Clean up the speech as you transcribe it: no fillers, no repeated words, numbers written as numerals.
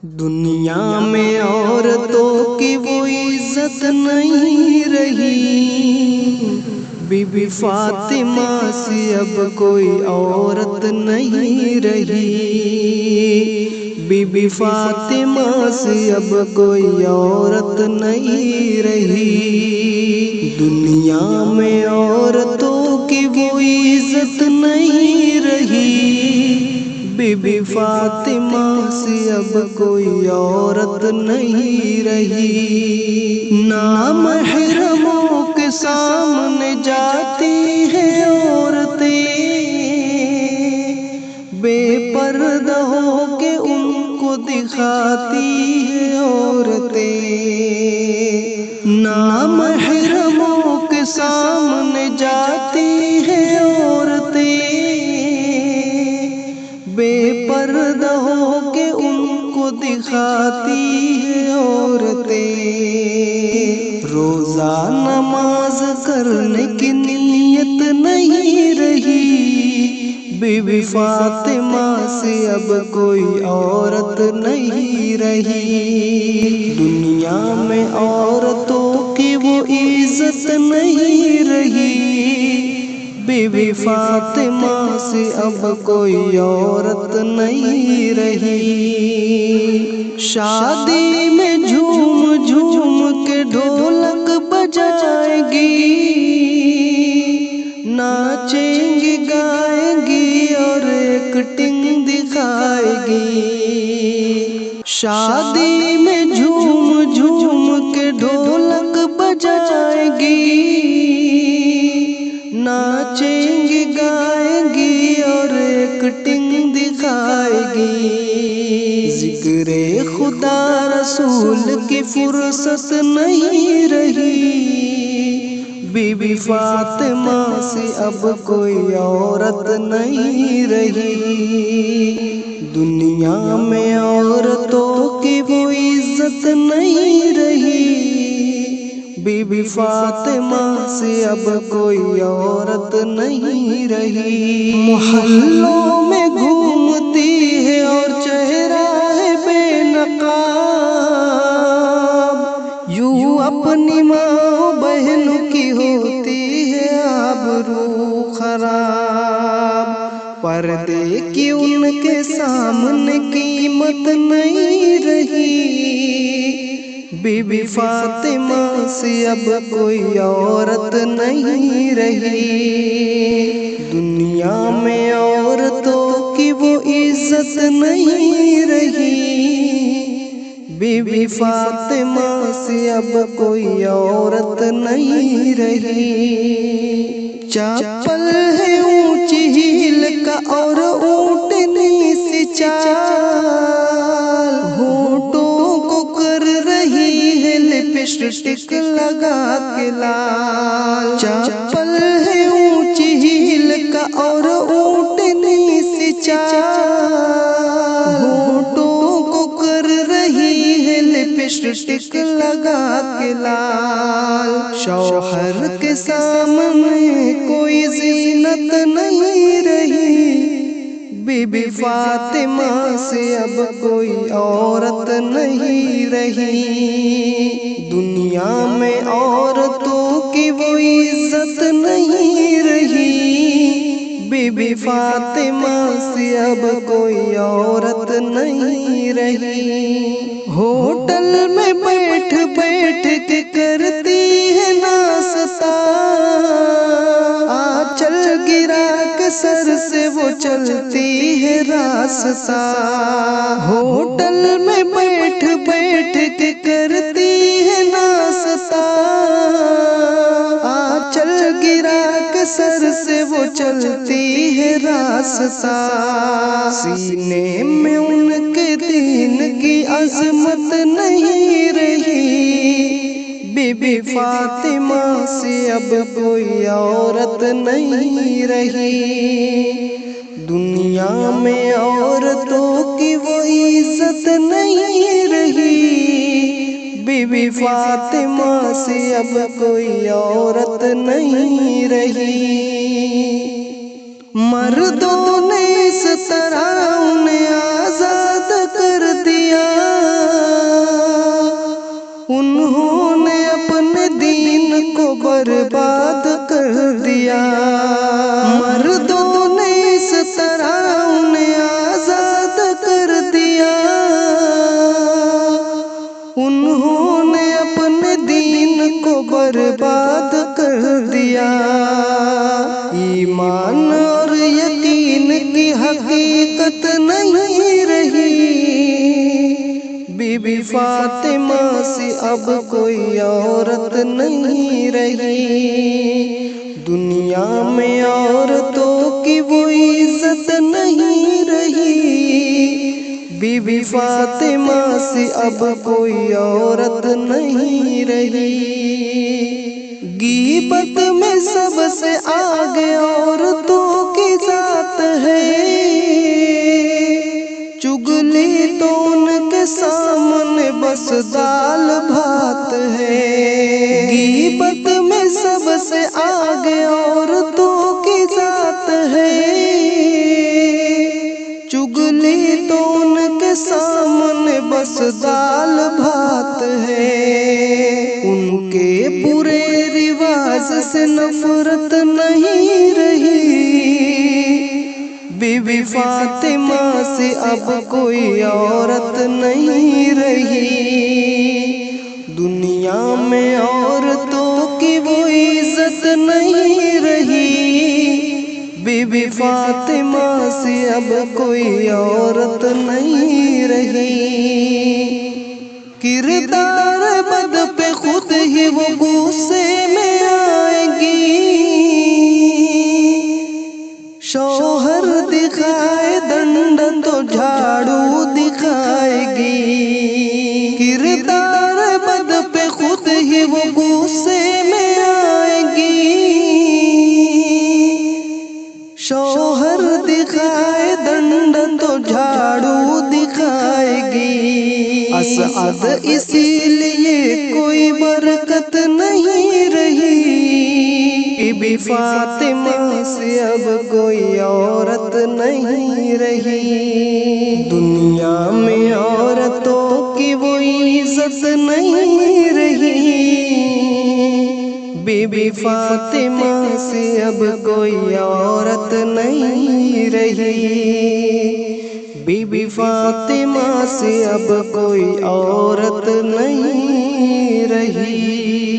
दुनिया में औरतों की वो इज्जत नहीं रही। बीबी फातिमा से अब कोई औरत नहीं रही। बीबी फातिमा से अब कोई औरत नहीं रही। दुनिया में औरतों की वो इज्जत नहीं रही। बीबी फातिमा से अब कोई औरत नहीं रही। नामहरमों के सामने जाती है औरतें, बेपर्दा होके उनको दिखाती है औरतें। नामहरमों के सामने जाती है औरतें, बेपर्दा होके उनको दिखाती है औरतें। रोजा नमाज करने की नीयत नहीं रही। बीबी फातिमा से अब कोई औरत नहीं रही। दुनिया में औरतों की वो इज्जत नहीं रही। बीबी फातिमा से अब कोई औरत नहीं रही। शादी में झूम झूम के ढोलक बजाएगी, नाचेंगी गाएंगी और एक्टिंग दिखाएगी। शादी में झूम झूम के ढोलक बजाएगी, नाचेंगी गाएंगी और एक्टिंग दिखाएगी। जिक्रे खुदा रसूल की फुर्सत नहीं रही। बीबी फातिमा से अब कोई औरत नहीं रही। दुनिया में औरतों की वो इज्जत नहीं रही। बीबी फातिमा से अब कोई औरत नहीं रही। मोहल्लों में घूमती है और चेहरा है बेनकाब, यूं अपनी माँ बहनों की होती है आबरू खराब। पर्दे की उनके सामने कीमत नहीं रही। बीबी फातिमा से अब कोई औरत नहीं रही। दुनिया में औरतों की वो इज्जत नहीं रही। बीबी फातिमा से अब कोई औरत नहीं रही। चप्पल है ऊंची हील का और ऊँटनी सी चाल, होठों को कर रही है लिपस्टिक लगा के लाल। चप्पल है ऊंची हील का और ऊँटनी सी चाल, होठों को कर रही है लिपस्टिक लगा के लाल। शौहर के सामने कोई जीनत नहीं रही। बीबी फातिमा से अब कोई औरत नहीं रही। दुनिया में औरतों की वो इज्जत नहीं रही। बीबी फातिमा से अब कोई औरत नहीं रही। होटल में बैठ बैठ के करती है नाश्ता, आंचल गिरा के सर से वो चलती है रास्ता। होटल में बैठ बैठ के करती है नाश्ता, आंचल गिरा के सर से वो चलती है रास्ता। सीने में उनके दीन की अजमत नहीं रही। बीबी फातिमा से अब कोई औरत नहीं रही। दुनिया में औरतों की वो इज्जत नहीं रही। बीबी फातिमा से अब कोई औरत नहीं रही। मर्दों ने इस तरह उन्हें आजाद कर दिया, बर्बाद कर दिया। ईमान और यकीन की हकीकत नहीं रही, बीबी फातिमा से अब कोई औरत नहीं रही। दुनिया में औरतों की वो इज्जत नहीं रही, बीबी फातिमा से अब कोई औरत नहीं रही। गीबत में सबसे आगे औरतों की जात है, चुगली तो उनके सामने बस दाल भात है। गीबत में सबसे आगे औरतों की जात है, चुगली तो उनके सामने बस दाल भात है। उनके पूरे रिवाज से नफरत नहीं रही, बीबी फातिमा से अब कोई औरत नहीं रही। दुनिया में औरतों की वो इज्जत नहीं रही, बीबी फातिमा से अब कोई औरत नहीं रही। किरदार बद पे खुद ही वो गुस्से में आएगी, शौहर दिखाए दंड तो झाड़ू दिखाएगी। किरदार बद पे खुद ही वो गुस्से में आएगी, शौहर दिखाए दंड तो झाड़ू दिखाएगी। असअद इसीलिए कोई बरकत नहीं रही, बीबी फातिमा से अब कोई औरत नहीं रही। दुनिया में औरतों की वो इज्जत नहीं रही, बीबी फातिमा से अब कोई औरत नहीं रही। बीबी फातिमा से अब कोई औरत नहीं रही।